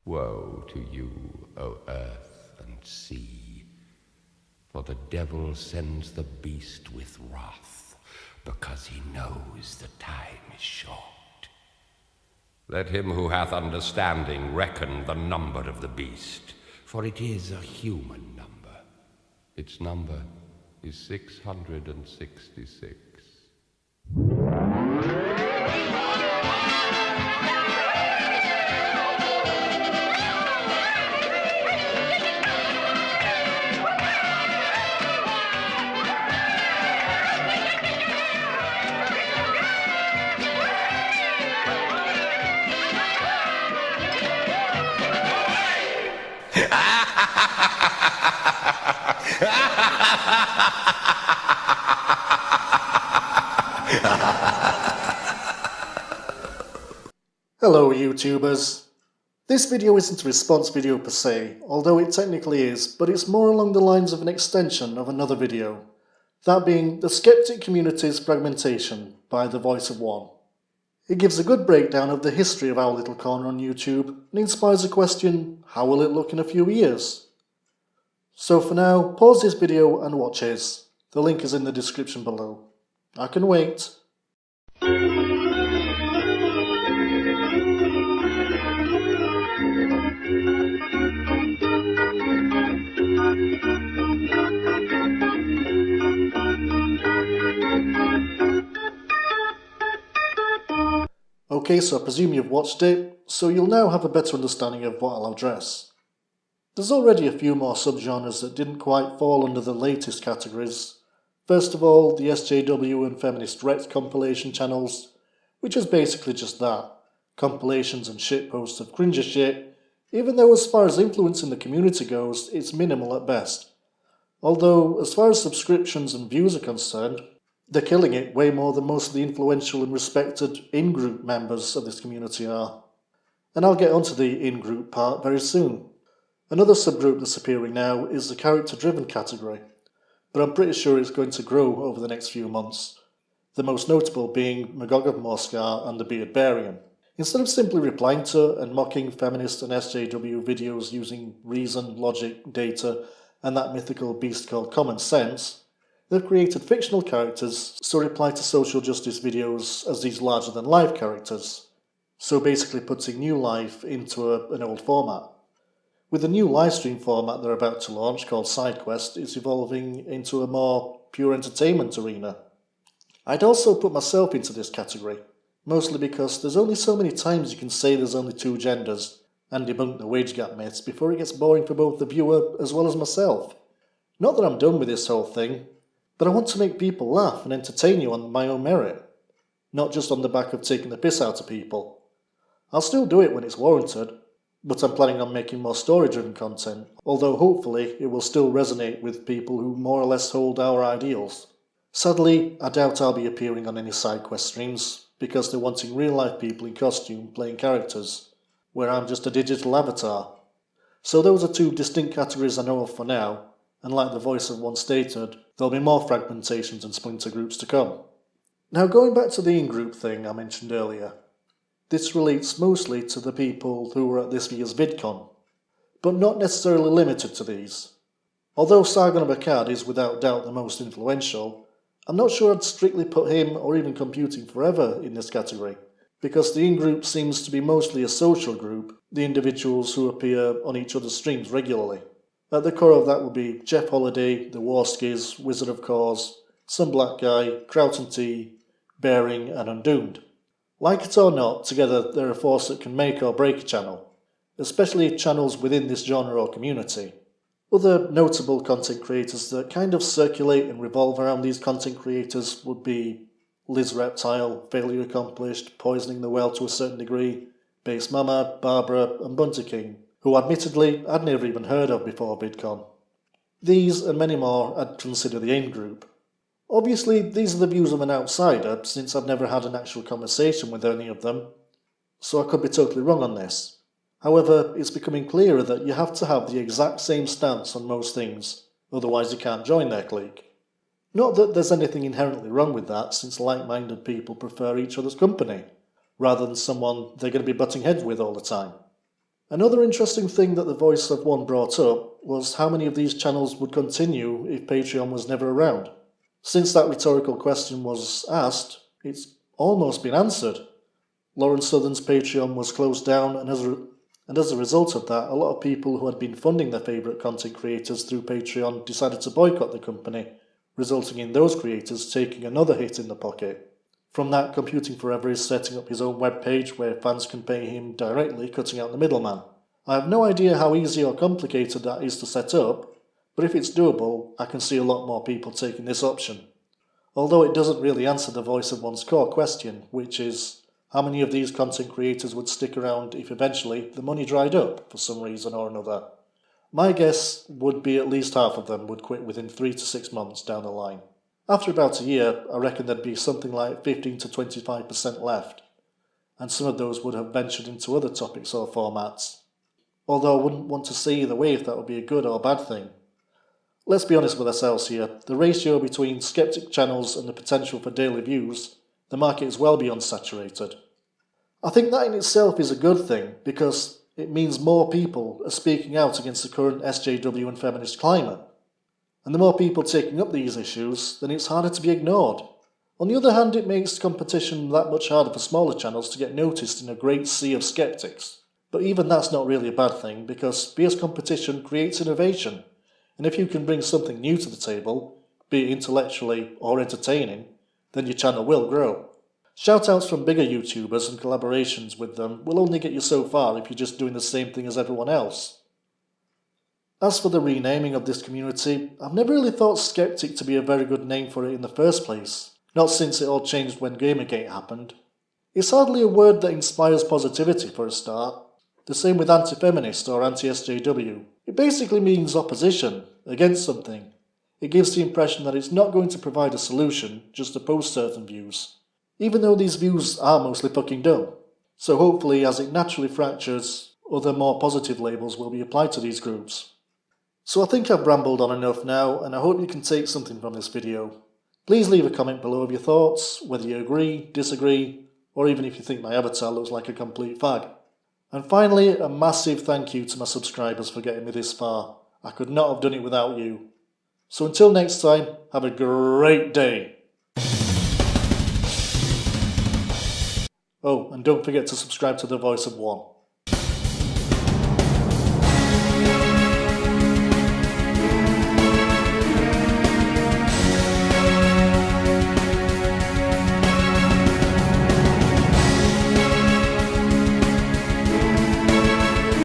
Woe to you, O earth and sea, for the devil sends the beast with wrath, because he knows the time is short. Let him who hath understanding reckon the number of the beast, for it is a human number. Its number is 666. Hello YouTubers. This video isn't a response video per se, although it technically is, but it's more along the lines of an extension of another video, that being the Skeptic community's Fragmentation by The Voice of One. It gives a good breakdown of the history of our little corner on YouTube and inspires a question, how will it look in a few years? So for now, pause this video and watch his. The link is in the description below. I can wait. Okay, so I presume you've watched it, so you'll now have a better understanding of what I'll address. There's already a few more subgenres that didn't quite fall under the latest categories. First of all, the SJW and Feminist Rex compilation channels, which is basically just that, compilations and shitposts of cringe shit, even though as far as influence in the community goes, it's minimal at best. Although, as far as subscriptions and views are concerned, they're killing it way more than most of the influential and respected in-group members of this community are. And I'll get onto the in-group part very soon. Another subgroup that's appearing now is the character-driven category, but I'm pretty sure it's going to grow over the next few months, the most notable being Magog of Morskar and the Beardbarian. Instead of simply replying to and mocking feminist and SJW videos using reason, logic, data, and that mythical beast called common sense, they've created fictional characters so reply to social justice videos as these larger-than-life characters, so basically putting new life into an old format. With the new livestream format they're about to launch called SideQuest, it's evolving into a more pure entertainment arena. I'd also put myself into this category, mostly because there's only so many times you can say there's only two genders and debunk the wage gap myths before it gets boring for both the viewer as well as myself. Not that I'm done with this whole thing, but I want to make people laugh and entertain you on my own merit, not just on the back of taking the piss out of people. I'll still do it when it's warranted, but I'm planning on making more story-driven content, although hopefully it will still resonate with people who more or less hold our ideals. Sadly, I doubt I'll be appearing on any SideQuest streams, because they're wanting real-life people in costume playing characters, where I'm just a digital avatar. So those are two distinct categories I know of for now, and like the Voice of One stated, there'll be more fragmentations and splinter groups to come. Now going back to the in-group thing I mentioned earlier, this relates mostly to the people who were at this year's VidCon, but not necessarily limited to these. Although Sargon of Akkad is without doubt the most influential, I'm not sure I'd strictly put him or even Computing Forever in this category, because the in-group seems to be mostly a social group, the individuals who appear on each other's streams regularly. At the core of that would be Jeff Holiday, the Warskis, Wizard of Cause, Some Black Guy, Kraut & Tea, Bearing and Undoomed. Like it or not, together they're a force that can make or break a channel, especially channels within this genre or community. Other notable content creators that kind of circulate and revolve around these content creators would be Liz Reptile, Failure Accomplished, Poisoning the Well to a certain degree, Base Mama, Barbara and Bunter King, who admittedly I'd never even heard of before VidCon. These and many more I'd consider the in-group. Obviously these are the views of an outsider, since I've never had an actual conversation with any of them, so I could be totally wrong on this. However, it's becoming clearer that you have to have the exact same stance on most things, otherwise you can't join their clique. Not that there's anything inherently wrong with that, since like-minded people prefer each other's company, rather than someone they're going to be butting heads with all the time. Another interesting thing that the Voice of One brought up was how many of these channels would continue if Patreon was never around. Since that rhetorical question was asked, it's almost been answered. Lawrence Southern's Patreon was closed down, and as a result of that, a lot of people who had been funding their favourite content creators through Patreon decided to boycott the company, resulting in those creators taking another hit in the pocket. From that, Computing Forever is setting up his own webpage where fans can pay him directly, cutting out the middleman. I have no idea how easy or complicated that is to set up, but if it's doable, I can see a lot more people taking this option. Although it doesn't really answer the Voice of One's core question, which is, how many of these content creators would stick around if eventually the money dried up for some reason or another? My guess would be at least half of them would quit within 3 to 6 months down the line. After about a year, I reckon there'd be something like 15 to 25% left, and some of those would have ventured into other topics or formats. Although I wouldn't want to say either way if that would be a good or bad thing. Let's be honest with ourselves here, the ratio between skeptic channels and the potential for daily views, the market is well beyond saturated. I think that in itself is a good thing, because it means more people are speaking out against the current SJW and feminist climate. And the more people taking up these issues, then it's harder to be ignored. On the other hand, it makes competition that much harder for smaller channels to get noticed in a great sea of skeptics. But even that's not really a bad thing, because fierce competition creates innovation, and if you can bring something new to the table, be it intellectually or entertaining, then your channel will grow. Shoutouts from bigger YouTubers and collaborations with them will only get you so far if you're just doing the same thing as everyone else. As for the renaming of this community, I've never really thought Skeptic to be a very good name for it in the first place, not since it all changed when Gamergate happened. It's hardly a word that inspires positivity for a start. The same with anti-feminist or anti-SJW. It basically means opposition, against something. It gives the impression that it's not going to provide a solution, just oppose certain views. Even though these views are mostly fucking dumb. So hopefully, as it naturally fractures, other more positive labels will be applied to these groups. So I think I've rambled on enough now, and I hope you can take something from this video. Please leave a comment below of your thoughts, whether you agree, disagree, or even if you think my avatar looks like a complete fag. And finally, a massive thank you to my subscribers for getting me this far. I could not have done it without you. So until next time, have a great day. Oh, and don't forget to subscribe to The Voice of One.